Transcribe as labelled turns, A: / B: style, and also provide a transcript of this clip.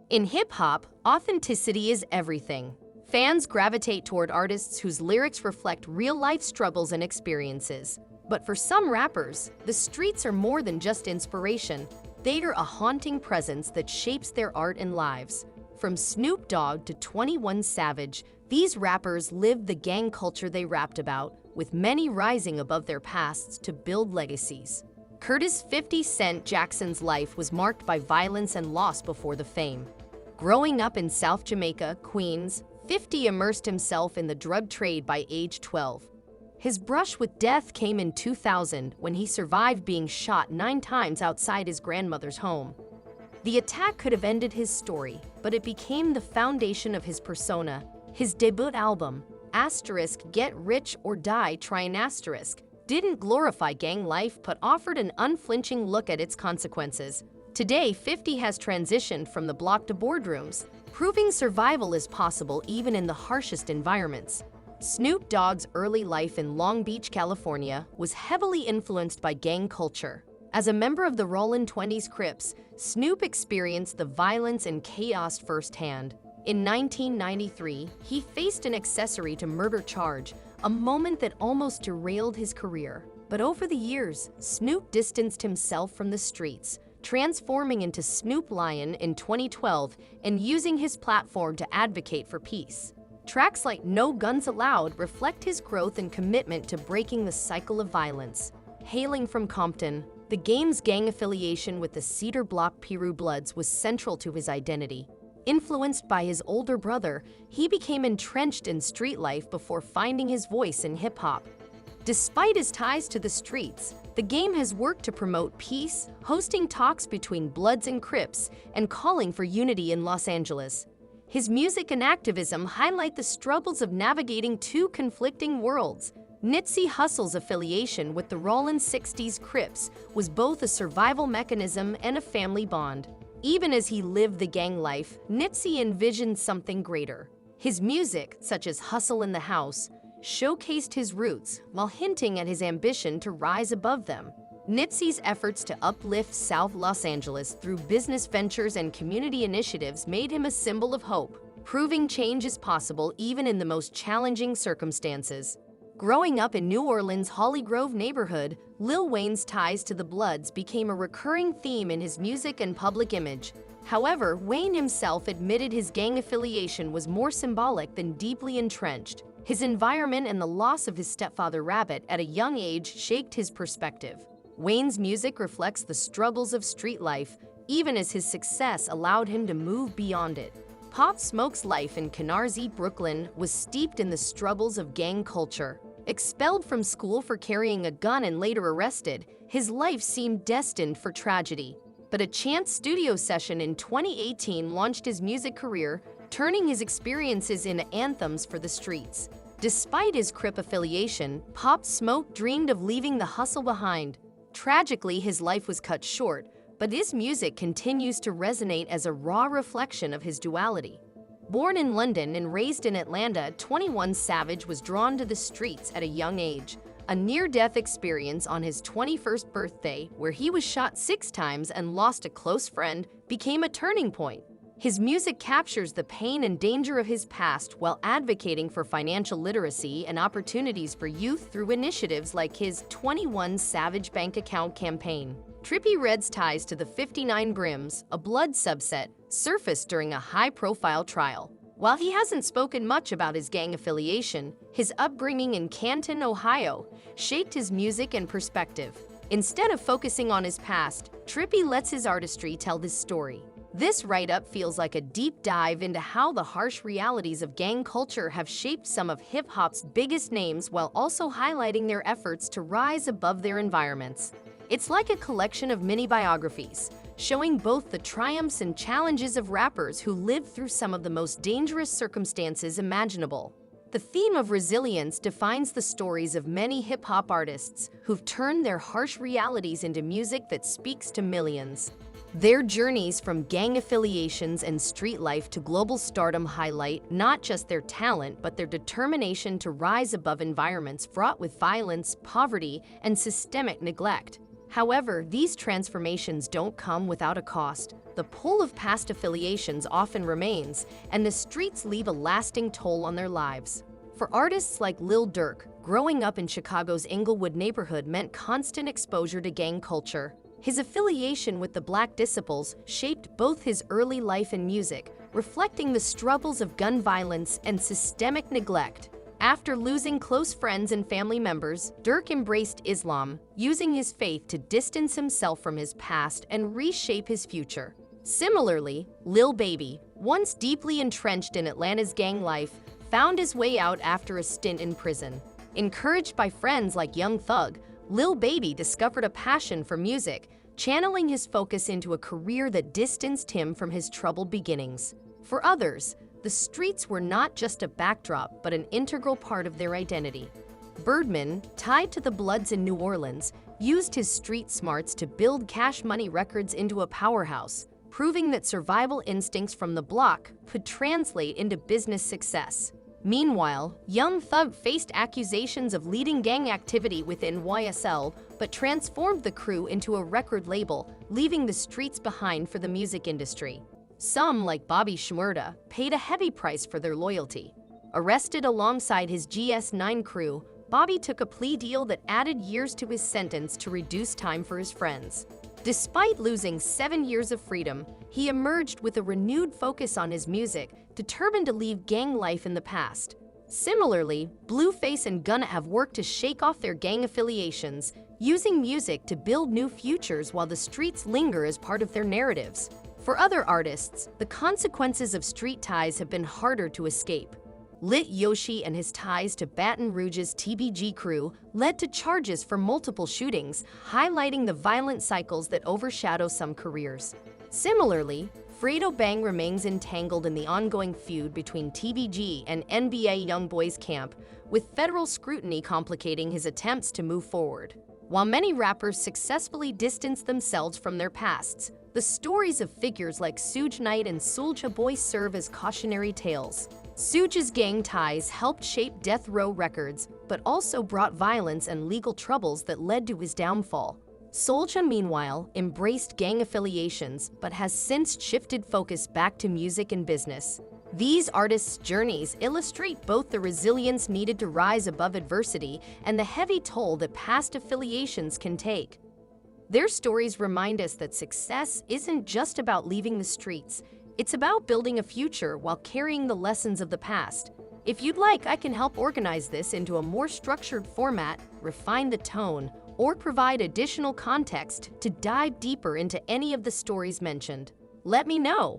A: In hip-hop, authenticity is everything. Fans gravitate toward artists whose lyrics reflect real-life struggles and experiences. But for some rappers, the streets are more than just inspiration. They are a haunting presence that shapes their art and lives. From Snoop Dogg to 21 Savage, these rappers lived the gang culture they rapped about, with many rising above their pasts to build legacies. Curtis 50 Cent Jackson's life was marked by violence and loss before the fame. Growing up in South Jamaica, Queens, 50 immersed himself in the drug trade by age 12. His brush with death came in 2000 when he survived being shot 9 times outside his grandmother's home. The attack could have ended his story, but it became the foundation of his persona. His debut album, Get Rich or Die didn't glorify gang life but offered an unflinching look at its consequences. Today, 50 has transitioned from the block to boardrooms, proving survival is possible even in the harshest environments. Snoop Dogg's early life in Long Beach, California, was heavily influenced by gang culture. As a member of the Rollin' 20s Crips, Snoop experienced the violence and chaos firsthand. In 1993, he faced an accessory to murder charge, a moment that almost derailed his career. But over the years, Snoop distanced himself from the streets, transforming into Snoop Lion in 2012 and using his platform to advocate for peace. Tracks like No Guns Allowed reflect his growth and commitment to breaking the cycle of violence. Hailing from Compton, the game's gang affiliation with the Cedar Block Piru Bloods was central to his identity. Influenced by his older brother, he became entrenched in street life before finding his voice in hip-hop. Despite his ties to the streets, the game has worked to promote peace, hosting talks between Bloods and Crips, and calling for unity in Los Angeles. His music and activism highlight the struggles of navigating two conflicting worlds. Nipsey Hussle's affiliation with the Rollin' 60s Crips was both a survival mechanism and a family bond. Even as he lived the gang life, Nipsey envisioned something greater. His music, such as Hustle in the House, showcased his roots while hinting at his ambition to rise above them. Nipsey's efforts to uplift South Los Angeles through business ventures and community initiatives made him a symbol of hope, proving change is possible even in the most challenging circumstances. Growing up in New Orleans' Holly Grove neighborhood, Lil Wayne's ties to the Bloods became a recurring theme in his music and public image. However, Wayne himself admitted his gang affiliation was more symbolic than deeply entrenched. His environment and the loss of his stepfather Rabbit at a young age shaped his perspective. Wayne's music reflects the struggles of street life, even as his success allowed him to move beyond it. Pop Smoke's life in Canarsie, Brooklyn, was steeped in the struggles of gang culture. Expelled from school for carrying a gun and later arrested, his life seemed destined for tragedy. But a chance studio session in 2018 launched his music career, turning his experiences into anthems for the streets. Despite his Crip affiliation, Pop Smoke dreamed of leaving the hustle behind. Tragically, his life was cut short, but his music continues to resonate as a raw reflection of his duality. Born in London and raised in Atlanta, 21 Savage was drawn to the streets at a young age. A near-death experience on his 21st birthday, where he was shot 6 times and lost a close friend, became a turning point. His music captures the pain and danger of his past while advocating for financial literacy and opportunities for youth through initiatives like his 21 Savage Bank Account campaign. Trippie Redd's ties to the 59 Brims, a Blood subset, surfaced during a high-profile trial. While he hasn't spoken much about his gang affiliation, his upbringing in Canton, Ohio, shaped his music and perspective. Instead of focusing on his past, Trippie lets his artistry tell his story. This write-up feels like a deep dive into how the harsh realities of gang culture have shaped some of hip-hop's biggest names while also highlighting their efforts to rise above their environments. It's like a collection of mini-biographies, showing both the triumphs and challenges of rappers who lived through some of the most dangerous circumstances imaginable. The theme of resilience defines the stories of many hip-hop artists who've turned their harsh realities into music that speaks to millions. Their journeys from gang affiliations and street life to global stardom highlight not just their talent, but their determination to rise above environments fraught with violence, poverty, and systemic neglect. However, these transformations don't come without a cost. The pull of past affiliations often remains, and the streets leave a lasting toll on their lives. For artists like Lil Durk, growing up in Chicago's Inglewood neighborhood meant constant exposure to gang culture. His affiliation with the Black Disciples shaped both his early life and music, reflecting the struggles of gun violence and systemic neglect. After losing close friends and family members, Durk embraced Islam, using his faith to distance himself from his past and reshape his future. Similarly, Lil Baby, once deeply entrenched in Atlanta's gang life, found his way out after a stint in prison. Encouraged by friends like Young Thug, Lil Baby discovered a passion for music, channeling his focus into a career that distanced him from his troubled beginnings. For others, the streets were not just a backdrop but an integral part of their identity. Birdman, tied to the Bloods in New Orleans, used his street smarts to build Cash Money Records into a powerhouse, proving that survival instincts from the block could translate into business success. Meanwhile, Young Thug faced accusations of leading gang activity within YSL, but transformed the crew into a record label, leaving the streets behind for the music industry. Some, like Bobby Shmurda, paid a heavy price for their loyalty. Arrested alongside his GS9 crew, Bobby took a plea deal that added years to his sentence to reduce time for his friends. Despite losing 7 years of freedom, he emerged with a renewed focus on his music, determined to leave gang life in the past. Similarly, Blueface and Gunna have worked to shake off their gang affiliations, using music to build new futures while the streets linger as part of their narratives. For other artists, the consequences of street ties have been harder to escape. Lit Yoshi and his ties to Baton Rouge's TBG crew led to charges for multiple shootings, highlighting the violent cycles that overshadow some careers. Similarly, Fredo Bang remains entangled in the ongoing feud between TBG and NBA YoungBoy's camp, with federal scrutiny complicating his attempts to move forward. While many rappers successfully distance themselves from their pasts, the stories of figures like Suge Knight and Soulja Boy serve as cautionary tales. Suge's gang ties helped shape Death Row Records, but also brought violence and legal troubles that led to his downfall. Soulja, meanwhile, embraced gang affiliations, but has since shifted focus back to music and business. These artists' journeys illustrate both the resilience needed to rise above adversity and the heavy toll that past affiliations can take. Their stories remind us that success isn't just about leaving the streets. It's about building a future while carrying the lessons of the past. If you'd like, I can help organize this into a more structured format, refine the tone, or provide additional context to dive deeper into any of the stories mentioned. Let me know.